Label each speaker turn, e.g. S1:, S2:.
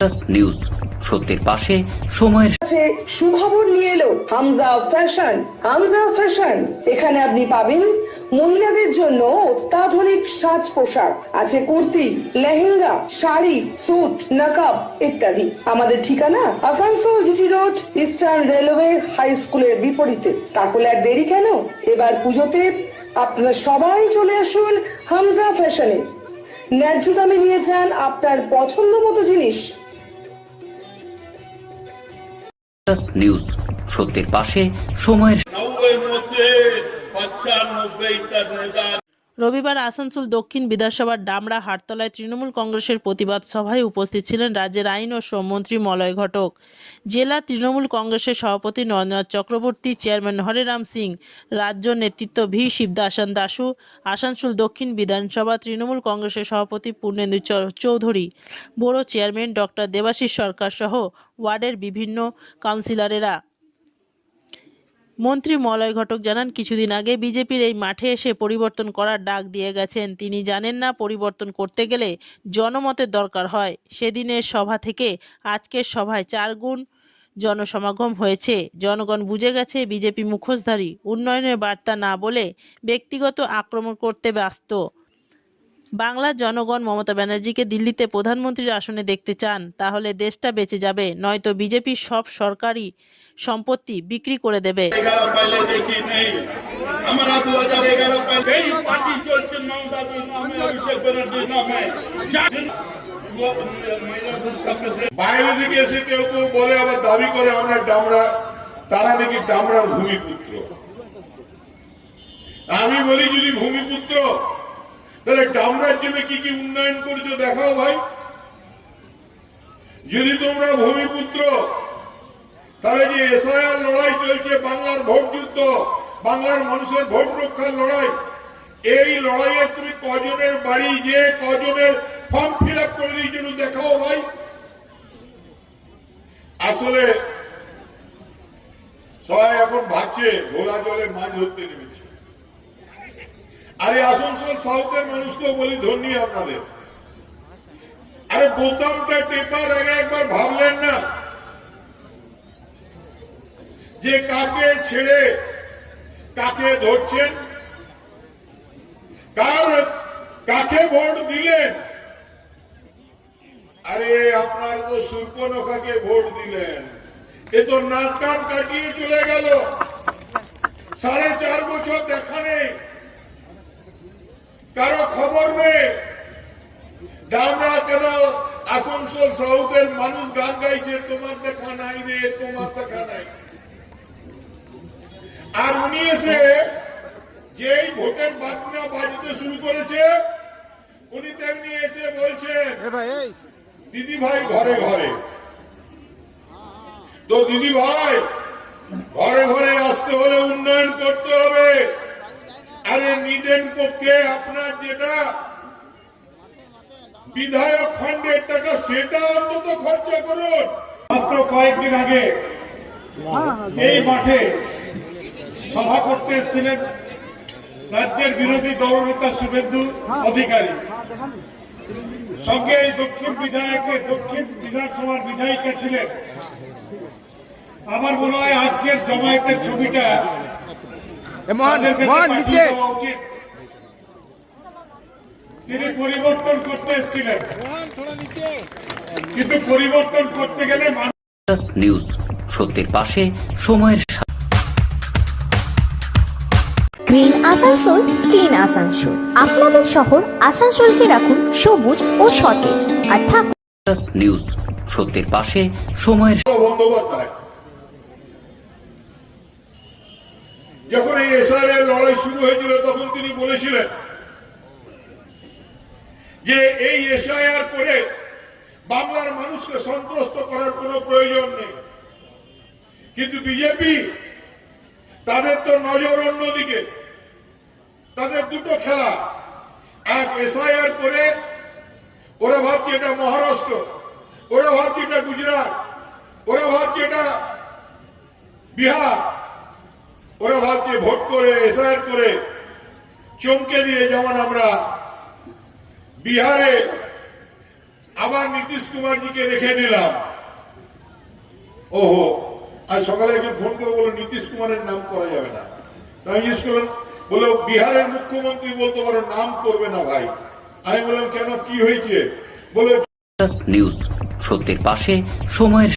S1: News সত্যের পাশে সময়ের
S2: সুখবর নিয়ে এলো হামজা ফ্যাশন। হামজা ফ্যাশন, এখানে আপনি পাবেন মহিলাদের জন্য অত্যাধুনিক সাজ পোশাক, আছে কুর্তি, লেহেঙ্গা, শাড়ি, স্যুট, নাকাব ইত্যাদি। আমাদের ঠিকানা Asansol GT road, Eastern Railway high স্কুলের বিপরীতে। তাহলে আর দেরি কেন, এবার পুজোতে আপনারা সবাই চলে আসুন হামজা ফ্যাশনে। ন্যায্য দামে নিয়ে যান আপনার পছন্দ মতো জিনিস।
S1: নিউজ সত্যের পাশে সময়ের
S3: রবিবার আসানসোল দক্ষিণ বিধানসভার ডামরা হাটতলায় তৃণমূল কংগ্রেসের প্রতিবাদ সভায় উপস্থিত ছিলেন রাজ্যের আইন ও শ্রমমন্ত্রী মলয় ঘটক, জেলা তৃণমূল কংগ্রেসের সভাপতি নরেন্দ্রনাথ চক্রবর্তী, চেয়ারম্যান হরেরাম সিং, রাজ্য নেতৃত্ব ভি শিবদাসন দাসু, আসানসোল দক্ষিণ বিধানসভা তৃণমূল কংগ্রেসের সভাপতি পূর্ণেন্দু চৌধুরী, বড়ো চেয়ারম্যান ডক্টর দেবাশিস সরকার সহ ওয়ার্ডের বিভিন্ন কাউন্সিলরেরা। মন্ত্রী মলয় ঘটক জানান, কিছুদিন আগে বিজেপির এই মাঠে এসে পরিবর্তন করার ডাক দিয়ে গেছেন। তিনি জানেন না পরিবর্তন করতে গেলে জনমতের দরকার হয়। সেদিনের সভা থেকে আজকের সভায় 4 গুণ জনসমাগম হয়েছে। জনগণ বুঝে গেছে বিজেপি মুখোশধারী, উন্নয়নের বার্তা না বলে ব্যক্তিগত আক্রমণ করতে ব্যস্ত। বাংলার জনগণ মমতা ব্যানার্জিকে দিল্লিতে প্রধানমন্ত্রীর আসনে দেখতে চান, তাহলে দেশটা বেঁচে যাবে, নয়তো বিজেপি সব সরকারি সম্পত্তি বিক্রি করে দেবে।
S4: বাইরে থেকে এসে কেউ কেউ বলে, আবার দাবি করে আমরা ডামরা, তারা নাকি ডামরার ভূমিপুত্র। আমি বলি, যদি ভূমিপুত্র, তাহলে ডামরার জন্য কি কি উন্নয়ন করছো দেখাও ভাই। যদি তোমরা ভূমিপুত্র, তাহলে যে এসআইআর লড়াই চলছে, বাংলার ভোট যুদ্ধ, বাংলার মানুষের ভোট রক্ষার লড়াই, এই লড়াইয়ে তুমি কজনের বাড়ি যে কজনের ফর্ম ফিল আপ করে দিয়েছিল দেখাও ভাই। আসলে সবাই এখন ভাবছে ভোলা জলে মাছ ধরতে নেমেছে। আরে আসানসোল সাউথের মানুষকেও বলি ধন্যী আপনাদের। আরে বোতামটা টেপার আগে একবার ভাবলেন না যে কাকে ছেড়ে কাকে ধরছেন, কাকে ভোট দিলেন? আরে আপনার তো সুর্পনখাকে ভোট দিলেন, এ তো নাক কান কাটিয়ে চলে গেল। 4.5 বছর দেখা নেই, কারো খবর নেই। ডামরা কেন আসানসোল সাউথের মানুষ গান গাইছে, তোমার দেখা নাই রে, তোমার দেখা নাই। আর উনি এসে যেই ভোটের বাজনা বাজতে শুরু করেছে, উনি তেমনি এসে বলছেন দিদি ভাই ঘরে ঘরে। তো দিদি ভাই ঘরে ঘরে আসতে হলে উন্নয়ন করতে হবে। আরে নিদেন পক্ষে আপনার যেটা বিধায়ক ফান্ডের টাকা, সেটা অন্তত খরচা করুন।
S5: মাত্র কয়েকদিন আগে এই মাঠে সভা করতে এসেছিলেন রাজ্যের বিরোধী দলনেতা শুভেন্দু অধিকারী, সঙ্গে এই দক্ষিণ বিধানসভার বিধায়িকা ছিলেন। আমার মনে হয় আজকের জমায়েতের ছবিটা উচিত। তিনি পরিবর্তন করতে এসেছিলেন, কিন্তু পরিবর্তন করতে গেলে
S1: নিউজ সত্যের পাশে সময়ের
S6: গ্রিন আসানসোল, ক্লিন আসানসোল। আপনাদের শহর আসানসোলকে রাখুন সবুজ ও সতেজ, আর থাকুন
S1: নিউজ সত্যের পাশে সময়ের
S4: বন্দ্যোপাধ্যায় যখন এই এসআইআর লড়াই শুরু হয়েছিল, তখন তিনি বলেছিলেন যে এই এসআইআর করে বাংলার মানুষকে সন্ত্রস্ত করার কোনো প্রয়োজন নেই। কিন্তু বিজেপি, তাদের তো নজর অন্যদিকে। তাদের দুটো খেলা, এক এসআইআর করে ওরা ভাবছে এটা মহারাষ্ট্র, ওরা ভাবছে এটা গুজরাট, ওরা ভাবছে এটা বিহার, ওরা ভাবছে ভোট করে এসআইআর করে চমকে দিয়ে, যেমন আমরা বিহারে আবার নীতিশ কুমারজিকে রেখে দিলাম। ওহো, আজ সকালে একজন ফোন করে বললো নীতিশ কুমারের নাম করা যাবে না। আমি জিজ্ঞেস করলাম, বলে বিহারের মুখ্যমন্ত্রী বলতে পারো, নাম করবে না ভাই। আমি বললাম কেন, কি হয়েছে? বলে
S1: নিউজ, সত্যের পাশে সময়ের